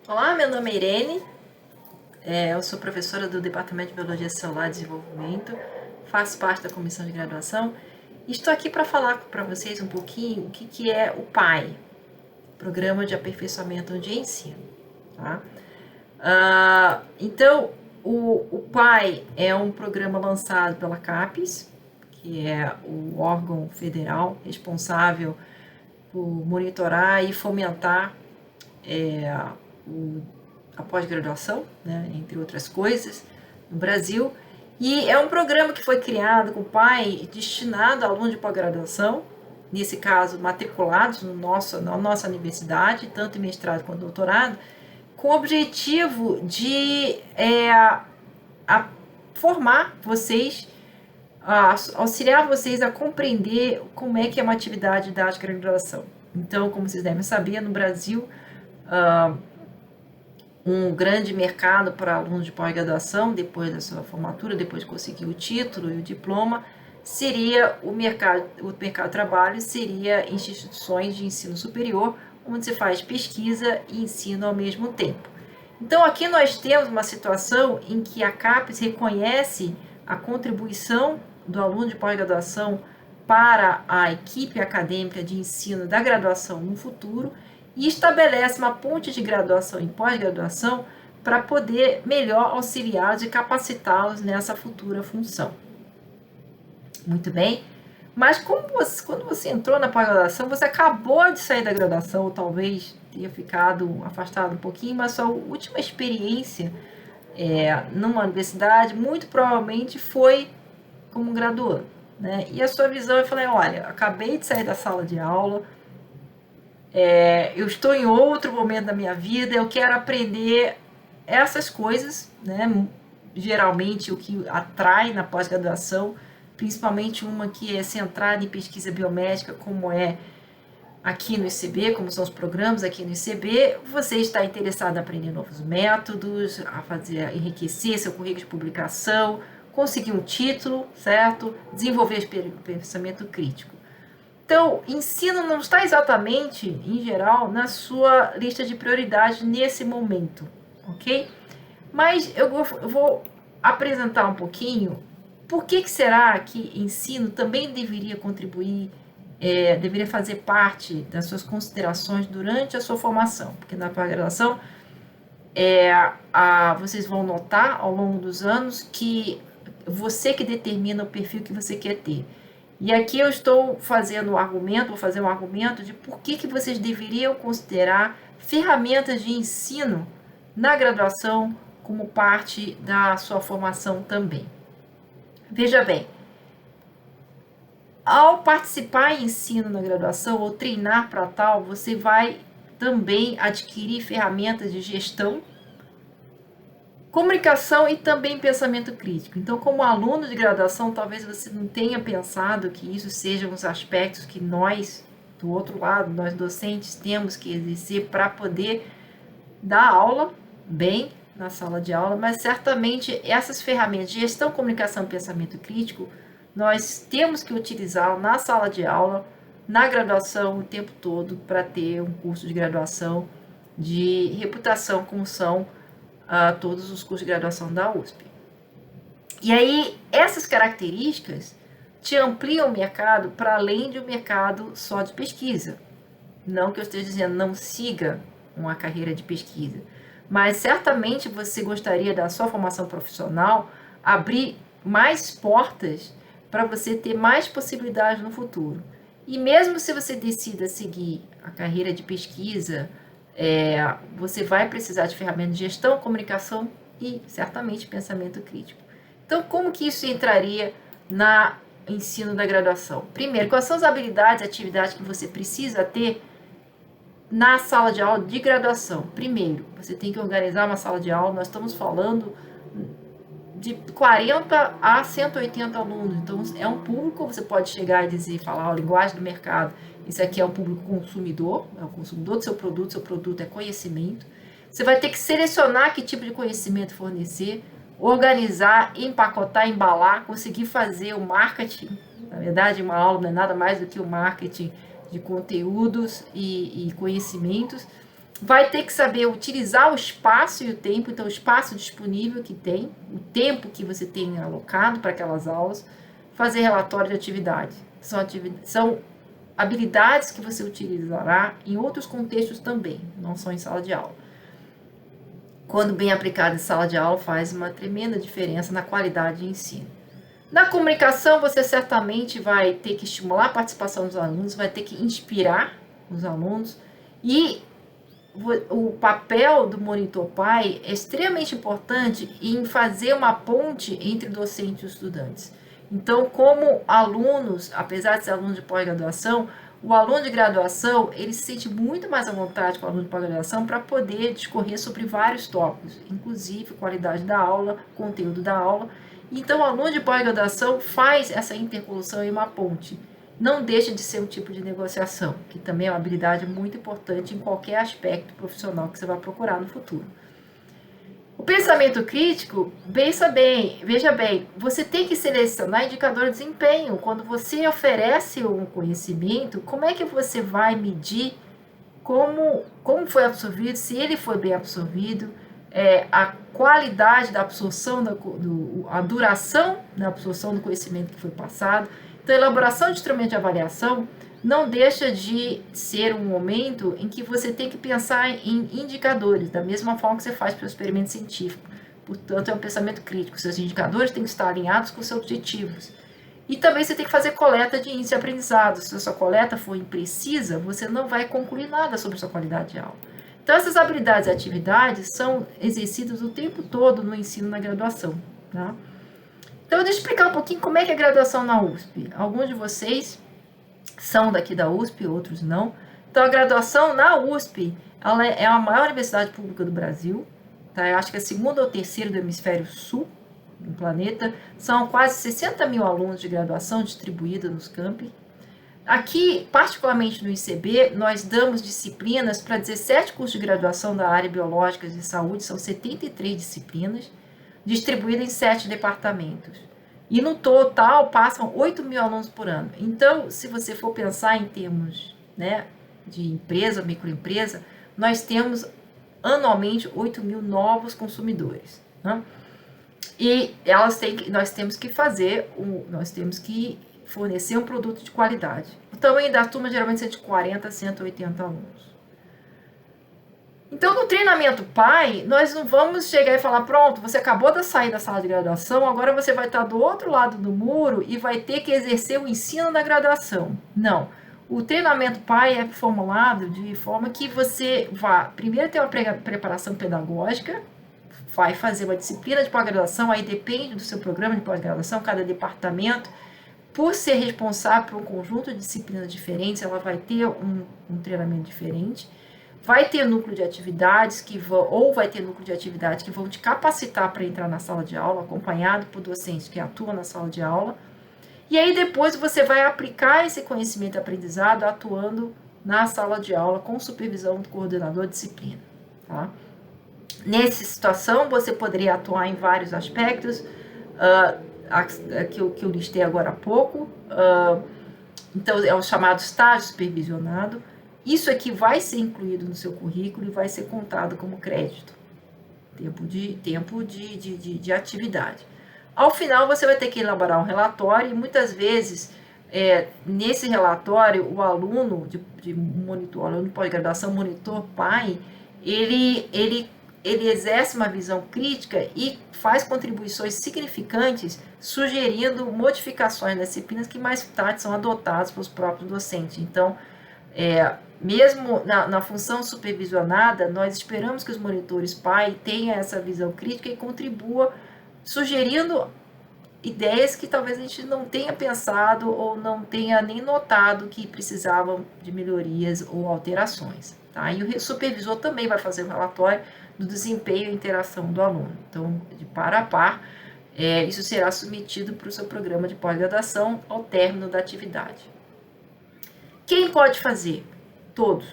Olá, meu nome é Irene, eu sou professora do Departamento de Biologia Celular e Desenvolvimento, faço parte da comissão de graduação e estou aqui para falar para vocês um pouquinho o que é o PAI, Programa de Aperfeiçoamento de Ensino. Tá? Então, o PAI é um programa lançado pela CAPES, que é o órgão federal responsável por monitorar e fomentar o a pós-graduação, né, entre outras coisas, no Brasil. E é um programa que foi criado com o PAI destinado a alunos de pós-graduação, nesse caso matriculados na nossa universidade, tanto em mestrado quanto doutorado, com o objetivo de formar vocês, auxiliar vocês a compreender como é que é uma atividade da graduação. Então, como vocês devem saber, no Brasil, um grande mercado para alunos de pós-graduação, depois da sua formatura, depois de conseguir o título e o diploma, seria o mercado de trabalho, seria instituições de ensino superior, onde se faz pesquisa e ensino ao mesmo tempo. Então, aqui nós temos uma situação em que a CAPES reconhece a contribuição do aluno de pós-graduação para a equipe acadêmica de ensino da graduação no futuro e estabelece uma ponte de graduação e pós-graduação para poder melhor auxiliá-los e capacitá-los nessa futura função. Muito bem? Mas quando você entrou na pós-graduação, você acabou de sair da graduação, ou talvez tenha ficado afastado um pouquinho, mas sua última experiência numa universidade, muito provavelmente foi como graduando. Né? E a sua visão, eu falei, olha, acabei de sair da sala de aula, eu estou em outro momento da minha vida, eu quero aprender essas coisas, né? Geralmente o que atrai na pós-graduação, principalmente uma que é centrada em pesquisa biomédica, como é aqui no ICB, como são os programas aqui no ICB, você está interessado em aprender novos métodos, a enriquecer seu currículo de publicação, conseguir um título, certo? Desenvolver pensamento crítico. Então, ensino não está exatamente, em geral, na sua lista de prioridades nesse momento, ok? Mas eu vou apresentar um pouquinho por que será que ensino também deveria contribuir, deveria fazer parte das suas considerações durante a sua formação, porque na pós-graduação vocês vão notar ao longo dos anos que você que determina o perfil que você quer ter. E aqui eu estou fazendo um argumento, vou fazer um argumento de por que vocês deveriam considerar ferramentas de ensino na graduação como parte da sua formação também. Veja bem, ao participar em ensino na graduação ou treinar para tal, você vai também adquirir ferramentas de gestão, comunicação e também pensamento crítico. Então, como aluno de graduação, talvez você não tenha pensado que isso sejam os aspectos que nós, do outro lado, nós docentes, temos que exercer para poder dar aula bem na sala de aula, mas certamente essas ferramentas de gestão, comunicação e pensamento crítico, nós temos que utilizá-las na sala de aula, na graduação, o tempo todo, para ter um curso de graduação de reputação, como são todos os cursos de graduação da USP. E aí, essas características te ampliam o mercado para além de um mercado só de pesquisa. Não que eu esteja dizendo não siga uma carreira de pesquisa, mas certamente você gostaria da sua formação profissional abrir mais portas para você ter mais possibilidades no futuro. E mesmo se você decida seguir a carreira de pesquisa, você vai precisar de ferramentas de gestão, comunicação e, certamente, pensamento crítico. Então, como que isso entraria no ensino da graduação? Primeiro, quais são as habilidades e atividades que você precisa ter na sala de aula de graduação? Primeiro, você tem que organizar uma sala de aula, nós estamos falando de 40 a 180 alunos, então é um público, você pode chegar e dizer, falar a linguagem do mercado, esse aqui é um público consumidor, é o consumidor do seu produto é conhecimento. Você vai ter que selecionar que tipo de conhecimento fornecer, organizar, empacotar, embalar, conseguir fazer o marketing. Na verdade, uma aula não é nada mais do que o marketing de conteúdos e conhecimentos. vai ter que saber utilizar o espaço e o tempo, então o espaço disponível que tem, o tempo que você tem alocado para aquelas aulas, fazer relatório de atividade. São habilidades que você utilizará em outros contextos também, não só em sala de aula. Quando bem aplicado em sala de aula, faz uma tremenda diferença na qualidade de ensino. Na comunicação, você certamente vai ter que estimular a participação dos alunos, vai ter que inspirar os alunos, e o papel do monitor pai é extremamente importante em fazer uma ponte entre o docente e os estudantes. Então, como alunos, apesar de ser aluno de pós-graduação, o aluno de graduação, ele se sente muito mais à vontade com o aluno de pós-graduação para poder discorrer sobre vários tópicos, inclusive qualidade da aula, conteúdo da aula. Então, o aluno de pós-graduação faz essa intercolução em uma ponte. Não deixa de ser um tipo de negociação, que também é uma habilidade muito importante em qualquer aspecto profissional que você vai procurar no futuro. O pensamento crítico, veja bem, você tem que selecionar indicador de desempenho. Quando você oferece um conhecimento, como é que você vai medir como foi absorvido, se ele foi bem absorvido, a qualidade da absorção, a duração da absorção do conhecimento que foi passado. Então, a elaboração de instrumento de avaliação não deixa de ser um momento em que você tem que pensar em indicadores, da mesma forma que você faz para o experimento científico. Portanto, é um pensamento crítico. Seus indicadores têm que estar alinhados com seus objetivos. E também você tem que fazer coleta de índice de aprendizado. Se a sua coleta for imprecisa, você não vai concluir nada sobre a sua qualidade de aula. Então, essas habilidades e atividades são exercidas o tempo todo no ensino na graduação. Tá? Então, deixa eu explicar um pouquinho como é que é a graduação na USP. Alguns de vocês são daqui da USP, outros não. Então, a graduação na USP, ela é a maior universidade pública do Brasil. Tá? Eu acho que é a segunda ou terceira do hemisfério sul do planeta. São quase 60 mil alunos de graduação distribuídos nos campi. Aqui, particularmente no ICB, nós damos disciplinas para 17 cursos de graduação da área biológica e de saúde, são 73 disciplinas, distribuídas em 7 departamentos. E no total, passam 8 mil alunos por ano. Então, se você for pensar em termos, né, de empresa, microempresa, nós temos anualmente 8 mil novos consumidores. Né? E nós temos que fornecer um produto de qualidade. O tamanho da turma geralmente é de 40 a 180 alunos. Então, no treinamento PAI, nós não vamos chegar e falar, pronto, você acabou de sair da sala de graduação, agora você vai estar do outro lado do muro e vai ter que exercer o ensino da graduação. Não. O treinamento PAI é formulado de forma que você vá, primeiro, ter uma preparação pedagógica, vai fazer uma disciplina de pós-graduação, aí depende do seu programa de pós-graduação, cada departamento, por ser responsável por um conjunto de disciplinas diferentes, ela vai ter um treinamento diferente. Vai ter núcleo de atividades que vão te capacitar para entrar na sala de aula, acompanhado por docentes que atuam na sala de aula. E aí depois você vai aplicar esse conhecimento aprendizado atuando na sala de aula com supervisão do coordenador de disciplina. Tá? Nessa situação, você poderia atuar em vários aspectos, que eu listei agora há pouco. Então, é o chamado estágio supervisionado. Isso aqui vai ser incluído no seu currículo e vai ser contado como crédito, tempo de atividade. Ao final, você vai ter que elaborar um relatório e muitas vezes, nesse relatório, o aluno o aluno de pós-graduação, monitor PAI, ele exerce uma visão crítica e faz contribuições significantes, sugerindo modificações nas disciplinas que mais tarde são adotadas pelos próprios docentes. Então, mesmo na função supervisionada, nós esperamos que os monitores PAI tenham essa visão crítica e contribua, sugerindo ideias que talvez a gente não tenha pensado ou não tenha nem notado que precisavam de melhorias ou alterações. Tá? E o supervisor também vai fazer um relatório do desempenho e interação do aluno. Então, de par a par, isso será submetido para o seu programa de pós-graduação ao término da atividade. Quem pode fazer? Todos.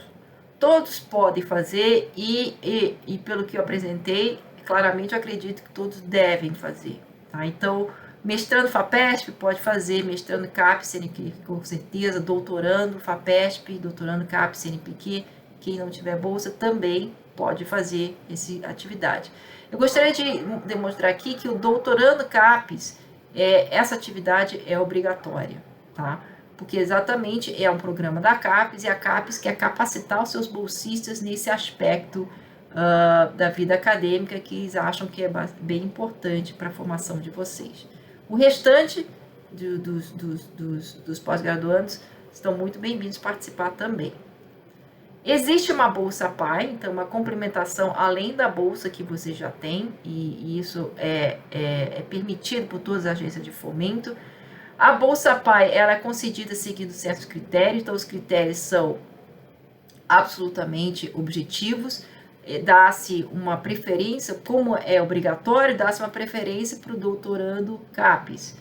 Todos podem fazer e pelo que eu apresentei, claramente eu acredito que todos devem fazer. Tá? Então, mestrando FAPESP pode fazer, mestrando CAP, CNPq, com certeza, doutorando FAPESP, doutorando CAP, CNPq, quem não tiver bolsa também pode fazer essa atividade. Eu gostaria de demonstrar aqui que o doutorando CAPES, essa atividade é obrigatória, tá? Porque exatamente é um programa da CAPES e a CAPES quer capacitar os seus bolsistas nesse aspecto da vida acadêmica que eles acham que é bem importante para a formação de vocês. O restante dos pós-graduandos estão muito bem-vindos a participar também. Existe uma bolsa PAI, então uma complementação além da bolsa que você já tem, e isso é permitido por todas as agências de fomento. A bolsa PAI ela é concedida seguindo certos critérios, então os critérios são absolutamente objetivos, dá-se uma preferência, como é obrigatório, dá-se uma preferência para o doutorando CAPES.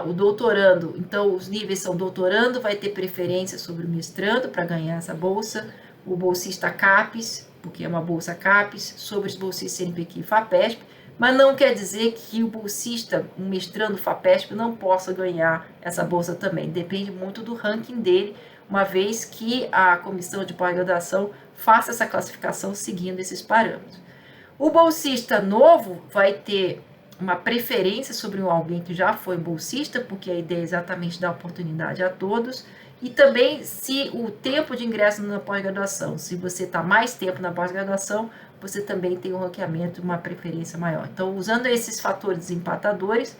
O doutorando, então os níveis são doutorando, vai ter preferência sobre o mestrando para ganhar essa bolsa, o bolsista CAPES, porque é uma bolsa CAPES, sobre os bolsistas CNPq e FAPESP, mas não quer dizer que o bolsista, um mestrando FAPESP, não possa ganhar essa bolsa também, depende muito do ranking dele, uma vez que a comissão de pós-graduação faça essa classificação seguindo esses parâmetros. O bolsista novo vai ter uma preferência sobre alguém que já foi bolsista, porque a ideia é exatamente dar oportunidade a todos, e também se o tempo de ingresso na pós-graduação, se você está mais tempo na pós-graduação, você também tem um ranqueamento, uma preferência maior. Então, usando esses fatores desempatadores,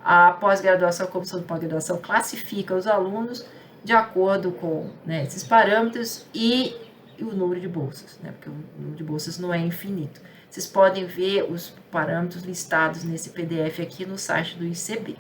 a pós-graduação, a comissão de pós-graduação classifica os alunos de acordo com esses parâmetros e o número de bolsas, porque o número de bolsas não é infinito. Vocês podem ver os parâmetros listados nesse PDF aqui no site do ICB.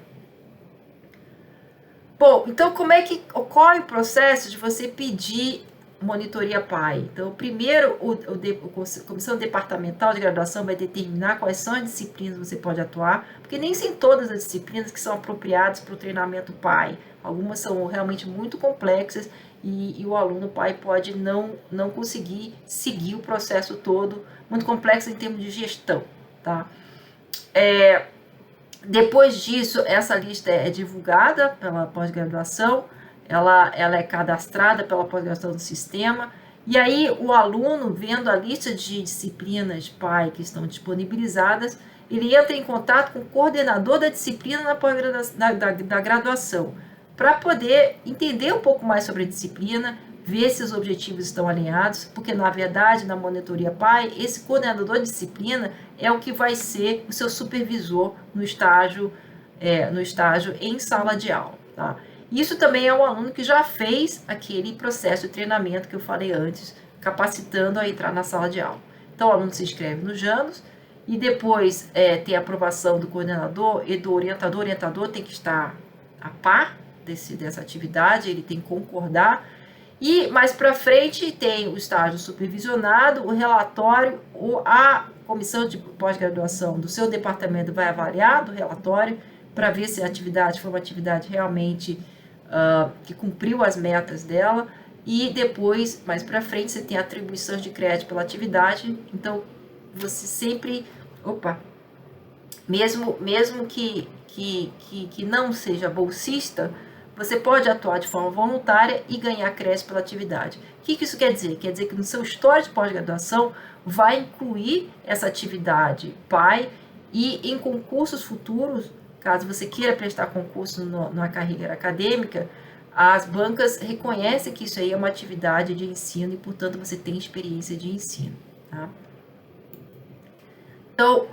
Bom, então como é que ocorre o processo de você pedir monitoria PAI? Então, primeiro, a comissão departamental de graduação vai determinar quais são as disciplinas que você pode atuar, porque nem são todas as disciplinas que são apropriadas para o treinamento PAI. Algumas são realmente muito complexas e o aluno PAI pode não conseguir seguir o processo todo, muito complexo em termos de gestão, tá? Depois disso, essa lista é divulgada pela pós-graduação, ela é cadastrada pela pós-graduação do sistema, e aí o aluno, vendo a lista de disciplinas PAI que estão disponibilizadas, ele entra em contato com o coordenador da disciplina da graduação, para poder entender um pouco mais sobre a disciplina, ver se os objetivos estão alinhados, porque na verdade, na monitoria PAI, esse coordenador de disciplina é o que vai ser o seu supervisor no estágio em sala de aula, tá? Isso também é um aluno que já fez aquele processo de treinamento que eu falei antes, capacitando a entrar na sala de aula. Então, o aluno se inscreve no JANOS e depois tem a aprovação do coordenador e do orientador. O orientador tem que estar a par dessa atividade, ele tem que concordar. E mais para frente tem o estágio supervisionado, o relatório, a comissão de pós-graduação do seu departamento vai avaliar do relatório para ver se a atividade foi uma atividade realmente que cumpriu as metas dela. E depois, mais para frente, você tem atribuição de crédito pela atividade. Então, você sempre, mesmo que não seja bolsista, você pode atuar de forma voluntária e ganhar crédito pela atividade. O que isso quer dizer? Quer dizer que no seu histórico de pós-graduação vai incluir essa atividade PAI e em concursos futuros, caso você queira prestar concurso na carreira acadêmica, as bancas reconhecem que isso aí é uma atividade de ensino e, portanto, você tem experiência de ensino, tá? Então,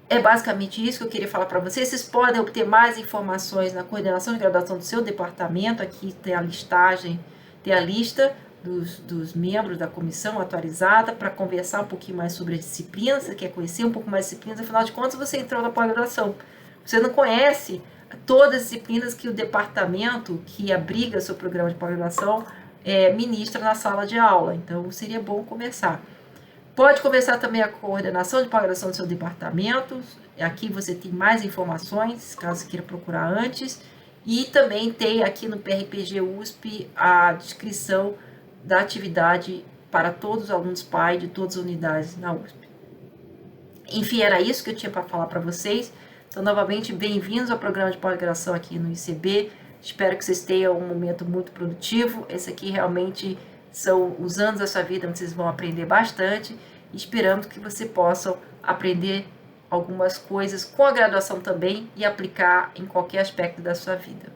é basicamente isso que eu queria falar para vocês. Vocês podem obter mais informações na coordenação de graduação do seu departamento. Aqui tem a listagem, tem a lista dos membros da comissão atualizada para conversar um pouquinho mais sobre as disciplinas. Você quer conhecer um pouco mais de disciplinas, afinal de contas você entrou na pós-graduação. Você não conhece todas as disciplinas que o departamento que abriga seu programa de pós-graduação ministra na sala de aula. Então, seria bom conversar. Pode conversar também a coordenação de pós-graduação do seu departamento. Aqui você tem mais informações, caso queira procurar antes. E também tem aqui no PRPG USP a descrição da atividade para todos os alunos PAI de todas as unidades na USP. Enfim, era isso que eu tinha para falar para vocês. Então, novamente, bem-vindos ao programa de pós-graduação aqui no ICB. Espero que vocês tenham um momento muito produtivo. Esse aqui realmente São os anos da sua vida onde vocês vão aprender bastante. Esperamos que você possam aprender algumas coisas com a graduação também e aplicar em qualquer aspecto da sua vida.